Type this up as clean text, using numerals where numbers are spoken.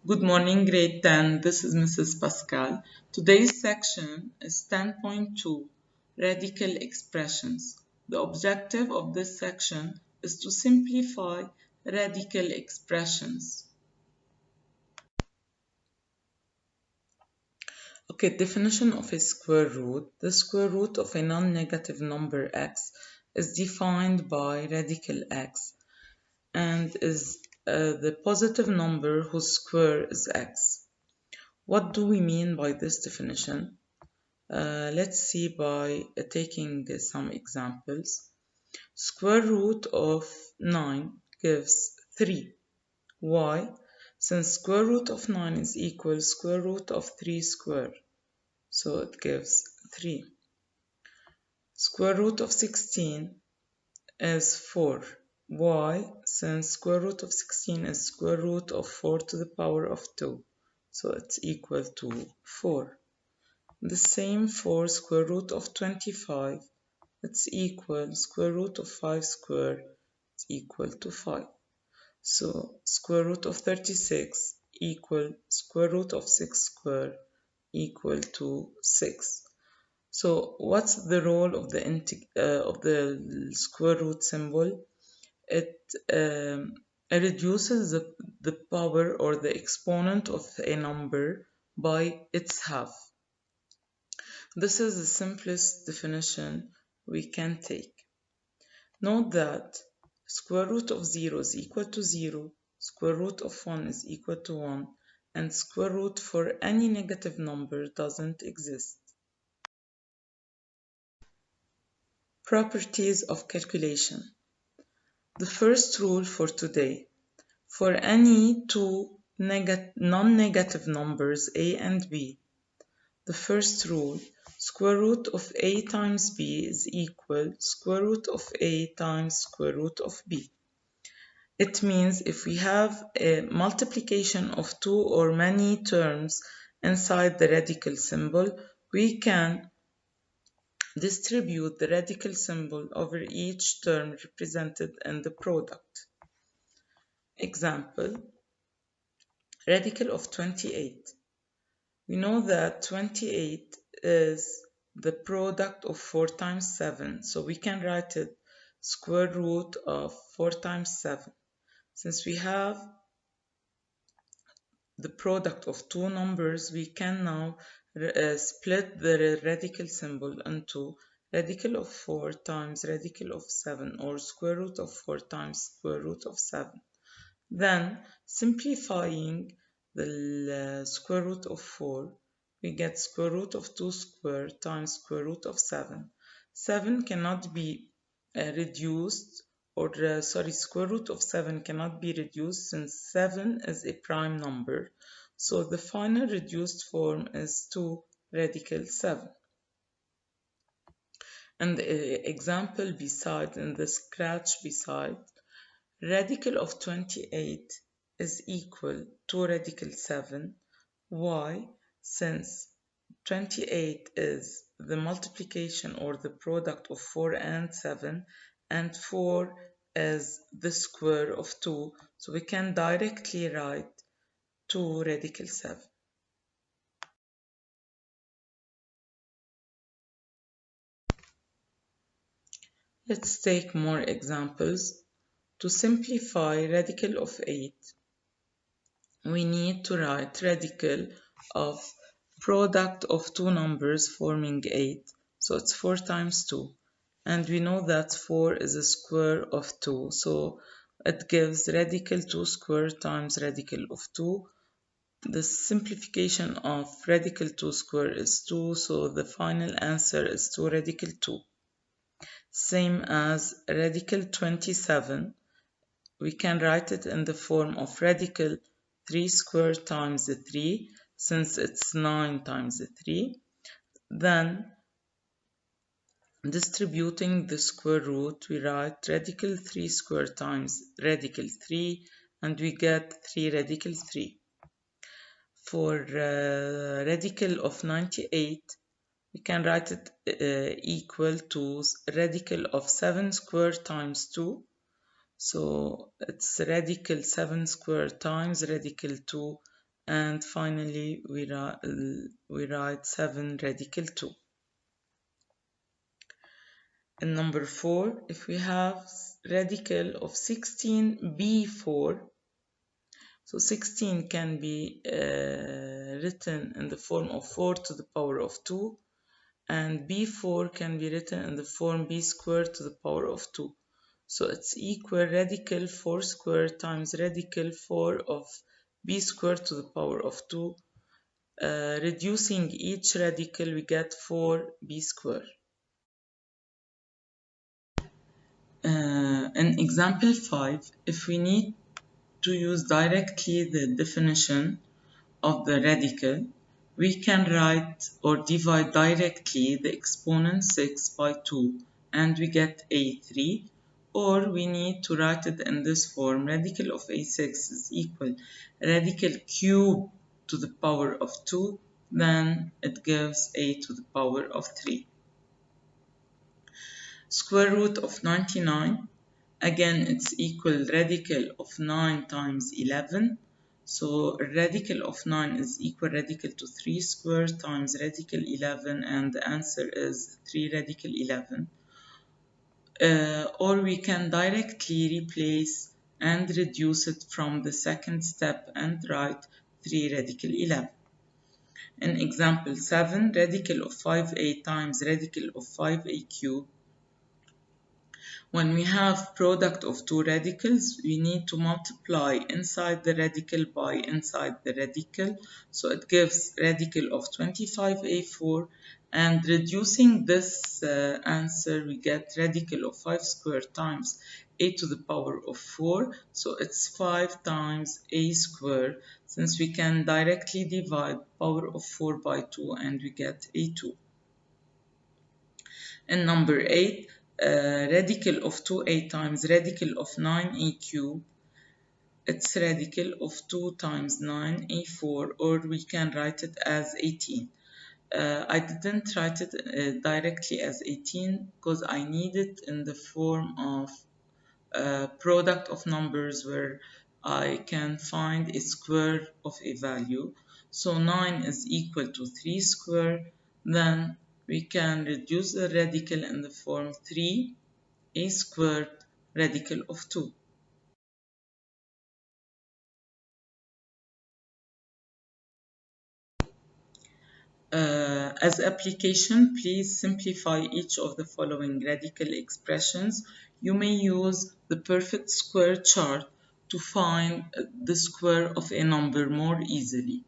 Good morning, grade 10. This is Mrs. Pasclae. Today's section is 10.2, Radical Expressions. The objective of this section is to simplify radical expressions. Okay, definition of a square root. The square root of a non-negative number x is defined by radical x and is the positive number whose square is x. What do we mean by this definition? Let's see by taking some examples. Square root of 9 gives 3. Why? Since square root of 9 is equal square root of 3 square, so it gives 3. Square root of 16 is 4. Why? Since square root of 16 is square root of 4 to the power of 2, so it's equal to 4. The same for square root of 25, it's equal square root of 5 square, it's equal to 5. So square root of 36 equal square root of 6 square equal to 6. So what's the role of the square root symbol? It reduces the power or the exponent of a number by its half. This is the simplest definition we can take. Note that square root of 0 is equal to 0, square root of 1 is equal to 1, and square root for any negative number doesn't exist. Properties of calculation. The first rule for today. For any two non-negative numbers a and b, the first rule, square root of a times b is equal square root of a times square root of b. It means if we have a multiplication of two or many terms inside the radical symbol, we can distribute the radical symbol over each term represented in the product. Example, radical of 28. We know that 28 is the product of 4 times 7, so we can write it square root of 4 times 7. Since we have the product of two numbers, we can now split the radical symbol into radical of 4 times radical of 7, or square root of 4 times square root of 7. Then, simplifying the square root of 4, we get square root of 2 square times square root of 7. 7 cannot be reduced, or square root of 7 cannot be reduced since 7 is a prime number. So the final reduced form is 2 radical 7. And the example beside, in the scratch beside, radical of 28 is equal to radical 7. Why? Since 28 is the multiplication or the product of 4 and 7, and 4 is the square of 2, so we can directly write 2 radical 7. Let's take more examples. To simplify radical of 8, we need to write radical of product of two numbers forming 8, so it's 4 times 2, and we know that 4 is a square of 2, so it gives radical 2 square times radical of 2. The simplification of radical 2 square is 2, so the final answer is 2 radical 2. Same as radical 27, we can write it in the form of radical 3 square times the 3, since it's 9 times the 3. Then, distributing the square root, we write radical 3 square times radical 3, and we get 3 radical 3. For radical of 98, we can write it equal to radical of 7 square times 2. So it's radical 7 square times radical 2, and finally we write 7 radical 2. In number 4, if we have radical of 16b4, so 16 can be written in the form of 4 to the power of 2, and b4 can be written in the form b squared to the power of 2. So it's equal radical 4 squared times radical 4 of b squared to the power of 2. Reducing each radical, we get 4b squared. In example 5, if we need to use directly the definition of the radical, we can write or divide directly the exponent 6 by 2 and we get a3, or we need to write it in this form: radical of a6 is equal radical cube to the power of 2, then it gives a to the power of 3. Square root of 99, again it's equal radical of 9 times 11. So radical of 9 is equal radical to 3 squared times radical 11, and the answer is 3 radical 11. Or we can directly replace and reduce it from the second step and write 3 radical 11. In example 7, radical of 5a times radical of 5a cubed. When we have product of two radicals, we need to multiply inside the radical by inside the radical. So it gives radical of 25a4, and reducing this answer, we get radical of 5 squared times a to the power of 4. So it's 5 times a squared, since we can directly divide power of 4 by 2 and we get a2. In number 8, radical of 2a times radical of 9a cubed, it's radical of 2 times 9a4, or we can write it as 18. I didn't write it directly as 18 because I need it in the form of product of numbers where I can find a square of a value. So 9 is equal to 3 squared. Then we can reduce the radical in the form 3a squared radical of 2. As application, please simplify each of the following radical expressions. You may use the perfect square chart to find the square of a number more easily.